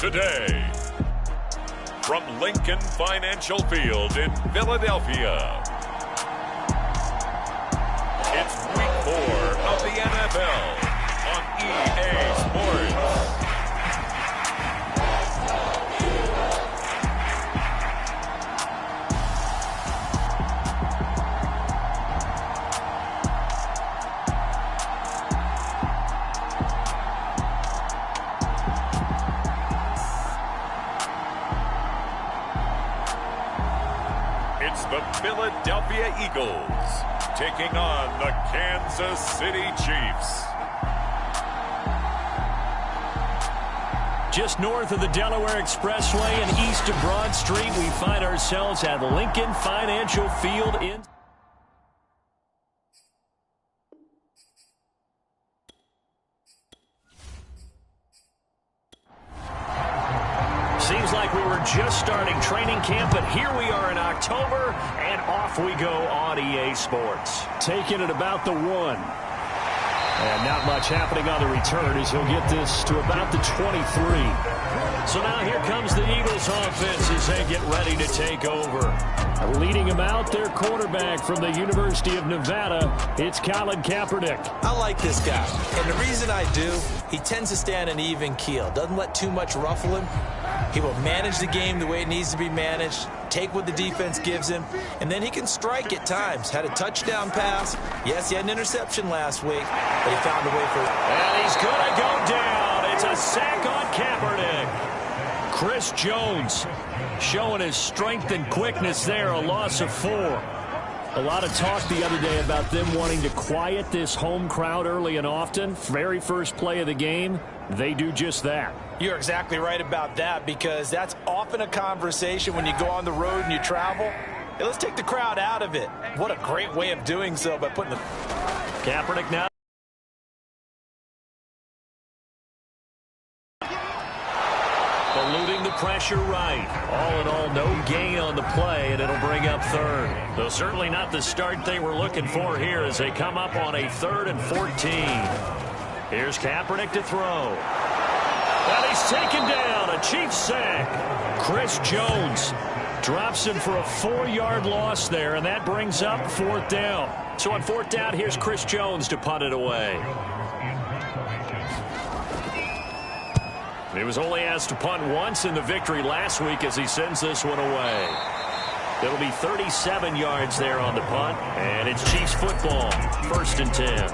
today. From Lincoln Financial Field in Philadelphia, it's Week 4 of the NFL on EA Sports. It's the Philadelphia Eagles taking on the Kansas City Chiefs. Just north of the Delaware Expressway and east of Broad Street, we find ourselves at Lincoln Financial Field in... Seems like we were just starting training camp, but here we are in October, and off we go on EA Sports. Taking it about the 1. And not much happening on the return as he'll get this to about the 23. So now here comes the Eagles offense as they get ready to take over. Leading him out, their quarterback from the University of Nevada, it's Colin Kaepernick. I like this guy, and the reason I do, he tends to stand an even keel, doesn't let too much ruffle him. He will manage the game the way it needs to be managed, take what the defense gives him, and then he can strike at times. Had a touchdown pass. Yes, he had an interception last week, but he found a way for it. And he's going to go down. It's a sack on Kaepernick. Chris Jones showing his strength and quickness there, a loss of 4. A lot of talk the other day about them wanting to quiet this home crowd early and often. Very first play of the game, they do just that. You're exactly right about that, because that's often a conversation when you go on the road and you travel. Hey, let's take the crowd out of it. What a great way of doing so by putting the... Kaepernick now. Eluding the pressure right. All in all, no gain on the play, and it'll bring up 3rd. Though certainly not the start they were looking for here as they come up on a 3rd and 14. Here's Kaepernick to throw. And he's taken down, a Chiefs sack. Chris Jones drops him for a 4-yard loss there, and that brings up 4th down. So on 4th down, here's Chris Jones to punt it away. He was only asked to punt once in the victory last week as he sends this one away. It'll be 37 yards there on the punt, and it's Chiefs football, 1st and 10.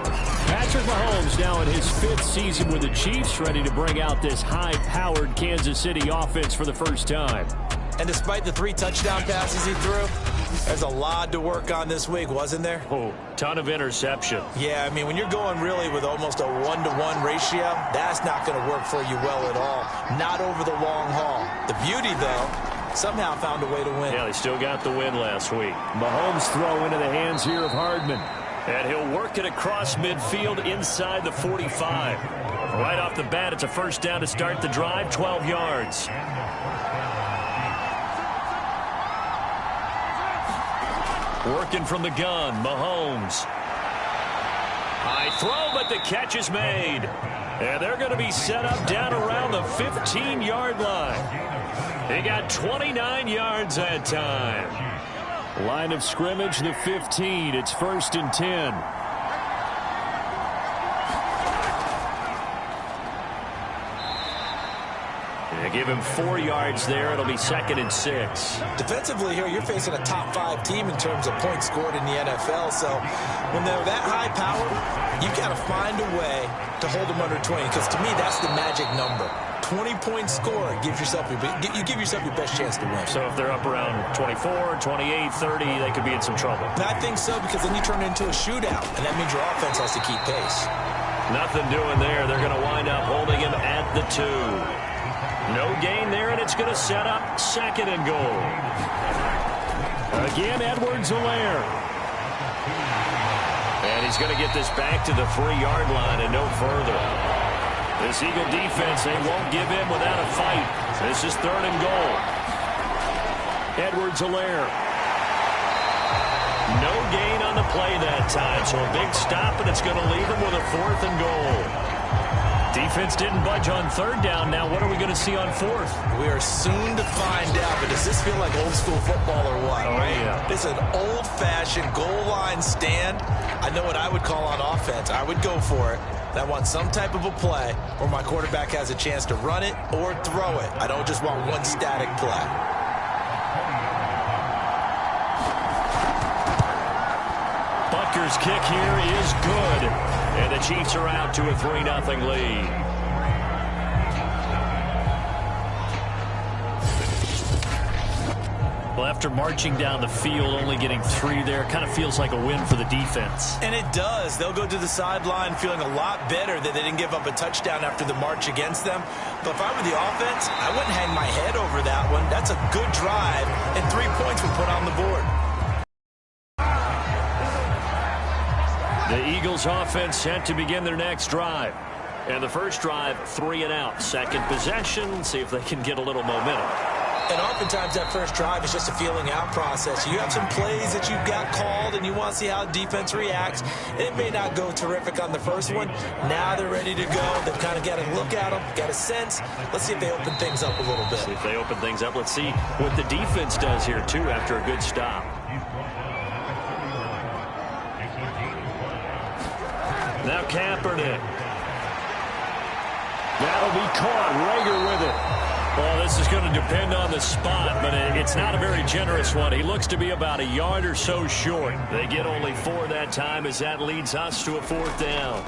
Patrick Mahomes now in his 5th season with the Chiefs, ready to bring out this high-powered Kansas City offense for the first time. And despite the 3 touchdown passes he threw, there's a lot to work on this week, wasn't there? Oh, ton of interception. Yeah, I mean, when you're going really with almost a 1-to-1 ratio, that's not going to work for you well at all. Not over the long haul. The beauty, though, somehow found a way to win. Yeah, they still got the win last week. Mahomes throw into the hands here of Hardman. And he'll work it across midfield inside the 45. Right off the bat, it's a 1st down to start the drive, 12 yards. Working from the gun, Mahomes. High throw, but the catch is made. And they're going to be set up down around the 15-yard line. They got 29 yards that time. Line of scrimmage, the 15. It's 1st and 10. They give him 4 yards there. It'll be 2nd and 6. Defensively here, you're facing a top 5 team in terms of points scored in the NFL. So when they're that high powered, you got to find a way to hold them under 20. Because to me, that's the magic number. 20-point score gives yourself you give yourself your best chance to win. So if they're up around 24, 28, 30, they could be in some trouble. And I think so, because then you turn it into a shootout, and that means your offense has to keep pace. Nothing doing there. They're going to wind up holding him at the 2. No gain there, and it's going to set up 2nd and goal. Again, Edwards-Helaire. And he's going to get this back to the 3-yard line and no further. This Eagle defense, they won't give in without a fight. This is 3rd and goal. Edwards-Helaire. No gain on the play that time, so a big stop, and it's going to leave him with a 4th and goal. Defense didn't budge on third down. Now what are we going to see on fourth? We are soon to find out, but does this feel like old school football or what? Oh, right? Yeah. This is an old-fashioned goal line stand. I know what I would call on offense. I would go for it. And I want some type of a play where my quarterback has a chance to run it or throw it. I don't just want one static play. Butker's kick here is good. And the Chiefs are out to a 3-0 lead. Well, after marching down the field, only getting 3 there, kind of feels like a win for the defense. And it does. They'll go to the sideline feeling a lot better that they didn't give up a touchdown after the march against them. But if I were the offense, I wouldn't hang my head over that one. That's a good drive, and 3 points were put on the board. The Eagles offense set to begin their next drive. And the first drive, 3 and out. Second possession, see if they can get a little momentum. And oftentimes that first drive is just a feeling out process. You have some plays that you've got called and you want to see how defense reacts. It may not go terrific on the first one. Now they're ready to go. They've kind of got a look at them, got a sense. Let's see if they open things up a little bit. See if they open things up. Let's see what the defense does here, too, after a good stop. Now Kaepernick. That'll be caught. Rager with it. Well, this is going to depend on the spot, but it's not a very generous one. He looks to be about a yard or so short. They get only 4 that time as that leads us to a 4th down.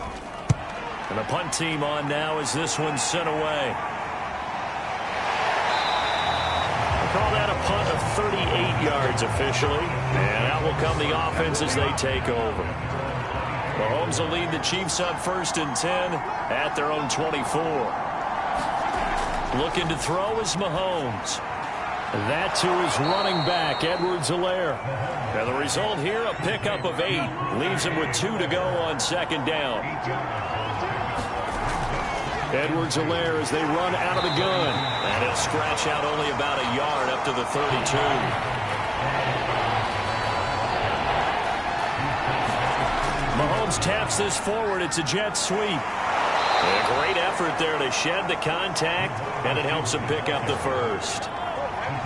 And the punt team on now as this one's sent away. We'll call that a punt of 38 yards officially. And out will come the offense as they take over. Mahomes will lead the Chiefs up 1st and 10 at their own 24. Looking to throw is Mahomes. That, too, is running back, Edwards-Helaire. And the result here, a pickup of 8. Leaves him with 2 to go on 2nd down. Edwards-Helaire as they run out of the gun. And he'll scratch out only about a yard up to the 32. Mahomes taps this forward. It's a jet sweep. A great effort there to shed the contact, and it helps him pick up the first.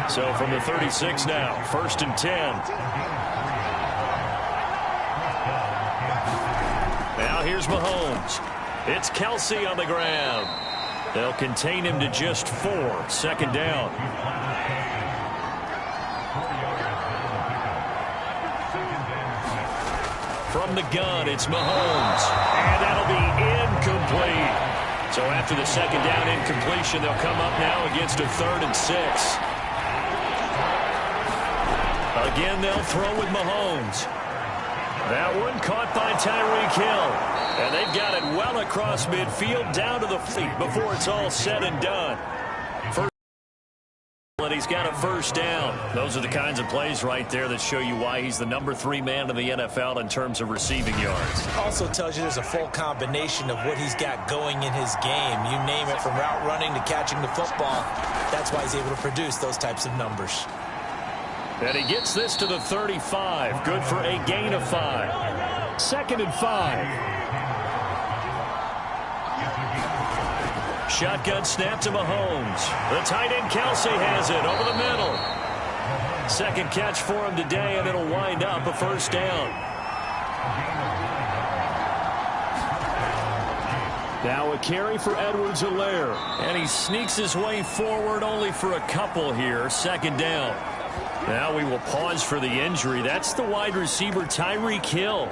So from the 36 now, 1st and 10. Now here's Mahomes. It's Kelce on the ground. They'll contain him to just 4. 2nd down. From the gun, it's Mahomes. And that'll be incomplete. So after the 2nd down incompletion, they'll come up now against a 3rd and 6. Again, they'll throw with Mahomes. That one caught by Tyreek Hill. And they've got it well across midfield down to the feet before it's all said and done. And he's got a 1st down. Those are the kinds of plays right there that show you why he's the number 3 man in the NFL in terms of receiving yards. Also tells you there's a full combination of what he's got going in his game. You name it, from route running to catching the football. That's why he's able to produce those types of numbers. And he gets this to the 35. Good for a gain of 5. 2nd and 5. Shotgun snap to Mahomes. The tight end Kelce has it over the middle. 2nd catch for him today, and it'll wind up a 1st down. Now a carry for Edwards-Helaire. And he sneaks his way forward only for a couple here. 2nd down. Now we will pause for the injury. That's the wide receiver Tyreek Hill.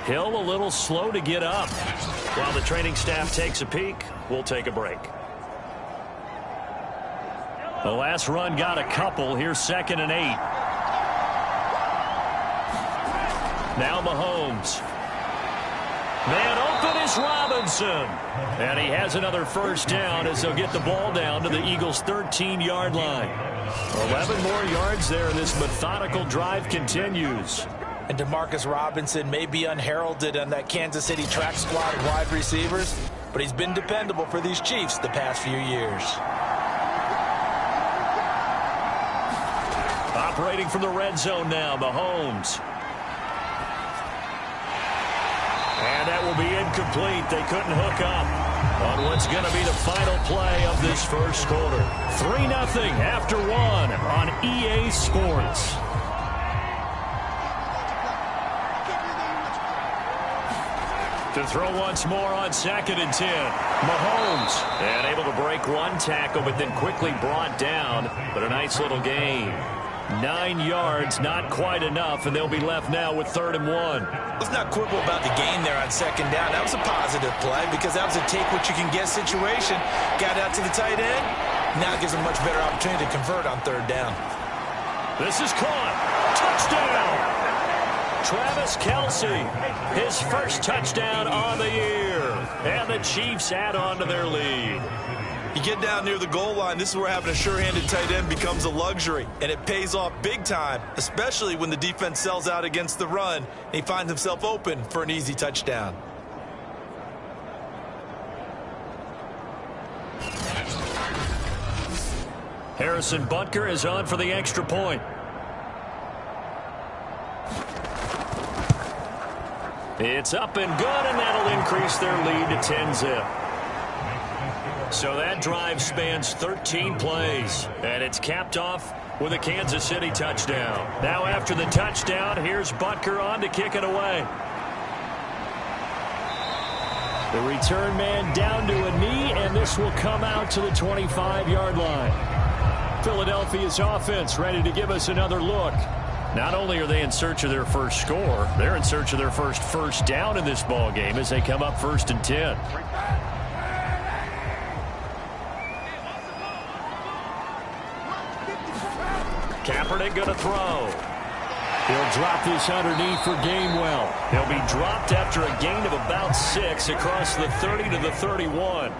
Hill a little slow to get up. While the training staff takes a peek, we'll take a break. The last run got a couple. Here's 2nd and 8. Now Mahomes. Man open is Robinson. And he has another 1st down as they'll get the ball down to the Eagles' 13-yard line. 11 more yards there, and this methodical drive continues. And Demarcus Robinson may be unheralded on that Kansas City track squad of wide receivers, but he's been dependable for these Chiefs the past few years. Operating from the red zone now, Mahomes. And that will be incomplete. They couldn't hook up. on what's going to be the final play of this first quarter. 3-0 after 1 on EA Sports. To throw once more on 2nd and 10. Mahomes. And able to break one tackle, but then quickly brought down. But a nice little gain. 9 yards, not quite enough, and they'll be left now with 3rd and 1. Let's not quibble about the gain there on 2nd down. That was a positive play because that was a take-what-you-can-get situation. Got out to the tight end. Now it gives them a much better opportunity to convert on 3rd down. This is caught. Touchdown! Travis Kelce, his first touchdown on the year. And the Chiefs add on to their lead. You get down near the goal line, this is where having a sure-handed tight end becomes a luxury. And it pays off big time, especially when the defense sells out against the run. And he finds himself open for an easy touchdown. Harrison Butker is on for the extra point. It's up and good, and that'll increase their lead to 10-zip. So that drive spans 13 plays, and it's capped off with a Kansas City touchdown. Now after the touchdown, here's Butker on to kick it away. The return man down to a knee, and this will come out to the 25-yard line. Philadelphia's offense ready to give us another look. Not only are they in search of their first score, they're in search of their first down in this ball game as they come up 1st and 10. Kaepernick going to throw. He'll drop this underneath for Gainwell. He'll be dropped after a gain of about 6 across the 30 to the 31.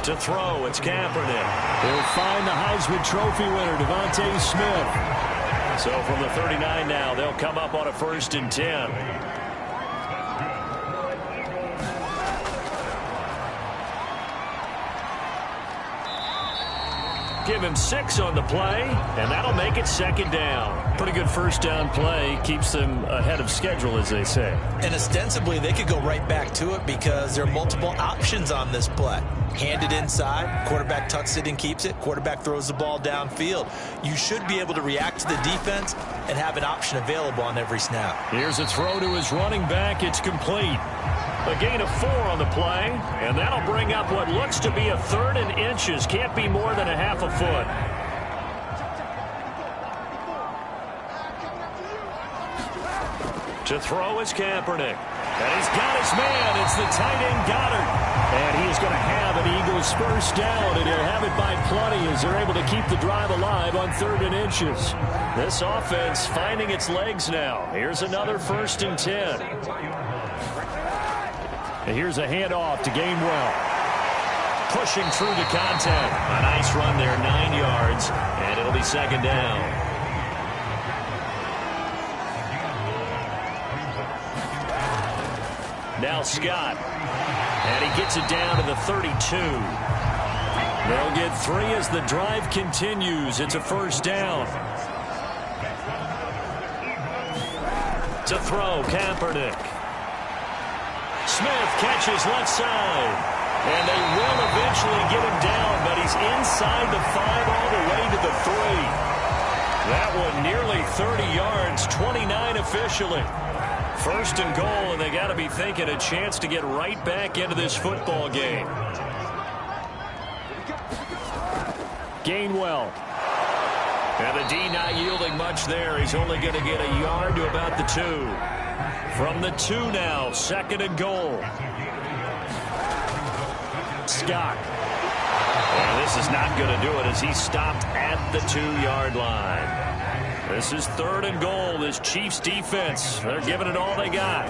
To throw, it's Kaepernick. He'll find the Heisman Trophy winner, Devontae Smith. So from the 39 now, they'll come up on a 1st and 10. Give him 6 on the play, and that'll make it 2nd down. Pretty good first down play. Keeps them ahead of schedule, as they say. And ostensibly, they could go right back to it because there are multiple options on this play. Handed inside, quarterback tucks it and keeps it, quarterback throws the ball downfield. You should be able to react to the defense and have an option available on every snap. Here's a throw to his running back. It's complete. A gain of 4 on the play, and that'll bring up what looks to be a 3rd and inches. Can't be more than a half a foot. To throw is Kaepernick. And he's got his man. It's the tight end Goddard. And he is going to have an Eagles first down, and he'll have it by plenty as they're able to keep the drive alive on 3rd and inches. This offense finding its legs now. Here's another 1st and 10. And here's a handoff to Gainwell. Pushing through the contact. A nice run there, 9 yards, and it'll be 2nd down. Now Scott. And he gets it down to the 32. They'll get 3 as the drive continues. It's a 1st down. To throw, Kaepernick. Smith catches left side. And they will eventually get him down, but he's inside the 5 all the way to the 3. That one nearly 30 yards, 29 officially. 1st and goal, and they got to be thinking a chance to get right back into this football game. Gainwell. And the D not yielding much there. He's only going to get a yard to about the 2. From the 2 now, 2nd and goal. Scott. And this is not going to do it as he stopped at the 2-yard line. This is 3rd and goal. This Chiefs defense, they're giving it all they got.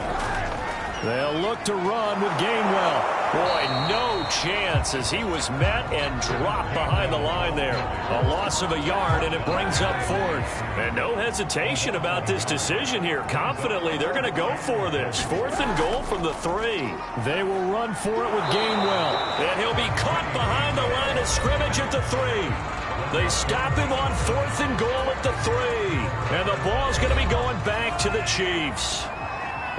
They'll look to run with Gainwell. Boy, no chance as he was met and dropped behind the line there. A loss of a yard, and it brings up 4th. And no hesitation about this decision here. Confidently, they're going to go for this. 4th and goal from the 3. They will run for it with Gainwell. And he'll be caught behind the line of scrimmage at the 3. They stop him on 4th and goal at the 3. And the ball's going to be going back to the Chiefs.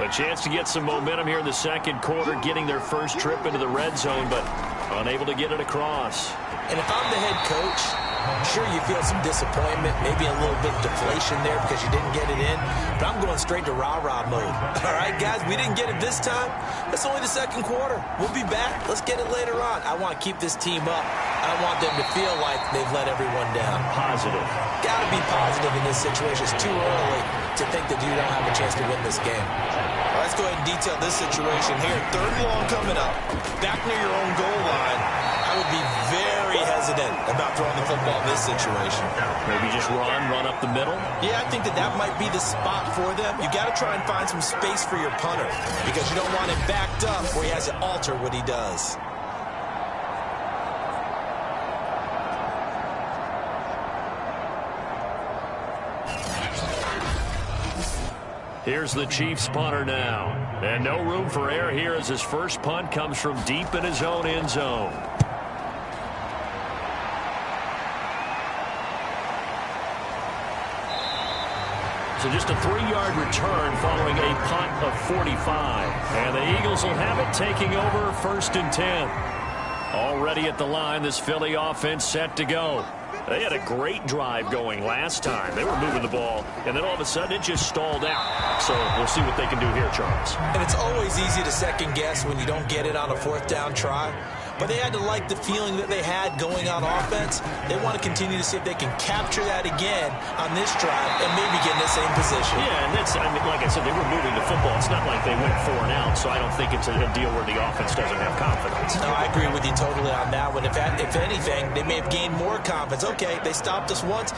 A chance to get some momentum here in the second quarter, getting their first trip into the red zone, but unable to get it across. And if I'm the head coach, sure you feel some disappointment, maybe a little bit deflation there because you didn't get it in, but I'm going straight to rah-rah mode. All right, guys, we didn't get it this time. That's only the second quarter. We'll be back. Let's get it later on. I want to keep this team up. I don't want them to feel like they've let everyone down. Positive. Got to be positive in this situation. It's too early to think that you don't have a chance to win this game. Let's go ahead and detail this situation here. Third and long coming up. Back near your own goal line. I would be very hesitant about throwing the football in this situation. Maybe just run up the middle? Yeah, I think that might be the spot for them. You got to try and find some space for your punter because you don't want him backed up where he has to alter what he does. Here's the Chiefs punter now. And no room for error here as his first punt comes from deep in his own end zone. So just a 3-yard return following a punt of 45. And the Eagles will have it taking over 1st and 10. Already at the line, this Philly offense set to go. They had a great drive going last time. They were moving the ball, and then all of a sudden it just stalled out. So we'll see what they can do here, Charles. And it's always easy to second guess when you don't get it on a 4th down try. But they had to like the feeling that they had going on offense. They want to continue to see if they can capture that again on this drive and maybe get in the same position. Yeah, and that's, I mean, like I said, they were moving the football. It's not like they went 4 and out, so I don't think it's a deal where the offense doesn't have confidence. No, I agree with you totally on that one. If anything, they may have gained more confidence. Okay, they stopped us once.